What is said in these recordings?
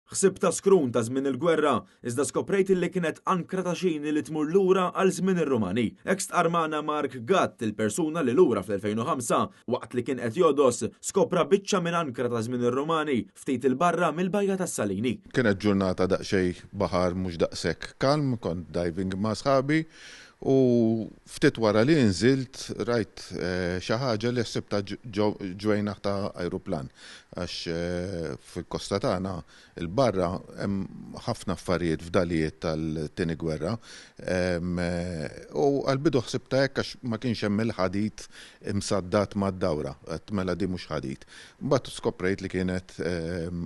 Ħsibta skrun ta' żmien il-gwerra, iżda skoprejt li kienet ankra ta' xini li tmur lura għal żmien ir-Rumani. Ekst Armana Mark Gatt, il-persuna li lura fl-2005 waqt li kien qed jodos, skopra biċċa minn ankra ta' żmien ir-Rumani ftit il-barra mill-Bajja tas-Salini. Kienet ġurnata daqsxejn baħar mhux daqshekk kalm, kont diving ma' sħabi. U ftit wara li nżilt rajt xi ħaġa li ħsibta ġwejna ta' ajruplan għax fil-kosta tagħna il-barra hemm ħafna affarijiet f'dalijiet tal-tieni gwerra u għall-bidu ħsibta hekk għax ma kienx hemm il-ħadid imsaddat mad-dawra, qed mela di mhux ħadid. Mbagħad skoprejt li kienet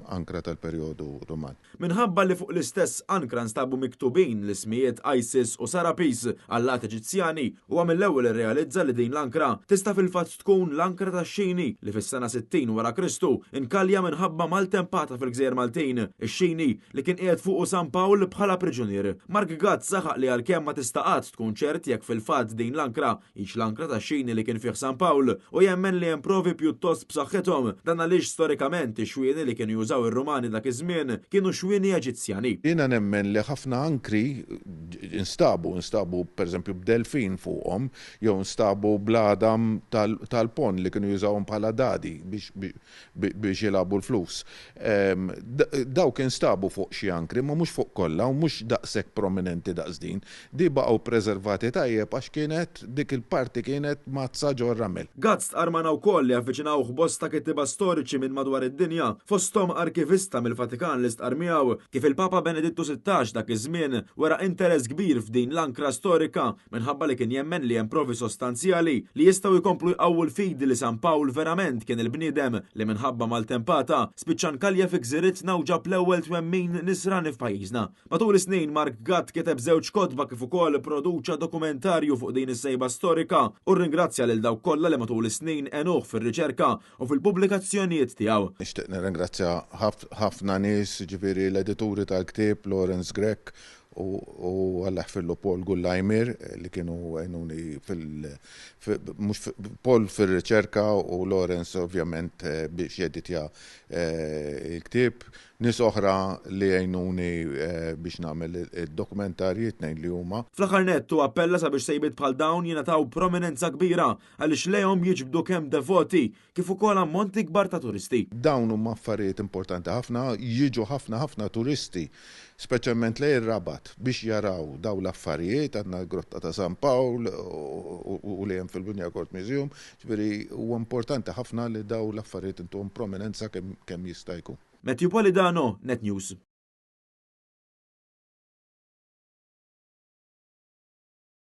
ankra tal-perjodu Ruman. Minħabba li fuq l-istess ankra nstabu miktubin l-ismijiet ISIS u Sarapis għall-lat Eġizzjani u mill-ewwel irrealizza li din l-ankra tista' fil-fatt tkun l-ankra tax-Xini li fis-sena 60 wara Kristu inkalja minħabba maltempata fil-Gżejjer Maltin, ix-Xini li kien qiegħed fuq San Pawl bħala priġunier. Mark Gatt saħaq li għalkemm ma tista' qatt tkun ċert jekk fil-fatt din l-ankra hix l-ankra tax-Xini li kien fih San Pawl u jemmen li hemm provi pjuttost b'saħħithom dan għaliex storikament ix-xwieni li kienu jużaw ir-Rumani dak iż-żmien kienu xwieni Eġizzjani. Jiena nemmen li ħafna ankri instabu pereżempju b'delfin fuqhom jew instabu bladam tal-pon li kienu jużawhom bħala dadi biex jilagħbu l-flus. Dawk instabu fuq xi ankri ma mhux fuq kollha u mhux daqshekk prominenti daqs din. Di baqgħu preservati tajjeb għax kienet dik il-parti kienet mazza ġo r-ramel. Gatt Armana wkoll li avviċinawh bosta kittiba storiċi minn madwar id-dinja fosthom arkivista mill-Vatikan li stqar miegħu kif il-Papa Benedittu XVI dak iż-żmien wara interess kbir f'din l-ankra storika minħabba li kien jemmen li hemm provi sostanzjali li jistgħu jkomplu jqawwu l-fidi li San Pawl verament kien il-bniedem li minħabba maltempata spiċċa nkalja fi gżiritna u ġab l-ewwel twemmin nisrani f'pajjiżna. Matul is-snin Mark Gatt kiteb żewġ kotba kif ukoll produċa dokumentarju fuq din is-sejba storika u rringrazzja lil dawk kollha li matul is-snin għenuh fir-riċerka u fil-pubblikazzjonijiet tiegħu. Nixtieq nirringrazzja ħafna nies, ġifieri l-edituri tal-ktieb Lawrence Grech u Alla ħfillu Paul Gullajmir li kienu għajnuni Paul fil-riċerka u Lawrence ovvjament biex jeditja il-ktib. Nis oħra li għajnuni biex nagħmel id-dokumentarji tnejn li huma. Fl-aħħar nettu appella sabiex sejbiet bħal dawn jingħataw prominenza kbira għaliex lejhom jiġbdu kemm devoti kif ukoll ammonti kbar ta' turisti. Dawn huma affarijiet importanti ħafna, jiġu ħafna turisti, speċjalment lejn ir-Rabat biex jaraw daw l-affarijiet għandna l-Grotta ta' San Pawl u li hemm fil-Bunja Court Museum, ġifieri huwa importanti ħafna li daw l-affarijiet intuhom prominenza kemm jista' jkun. Matthew Polidano, Net News.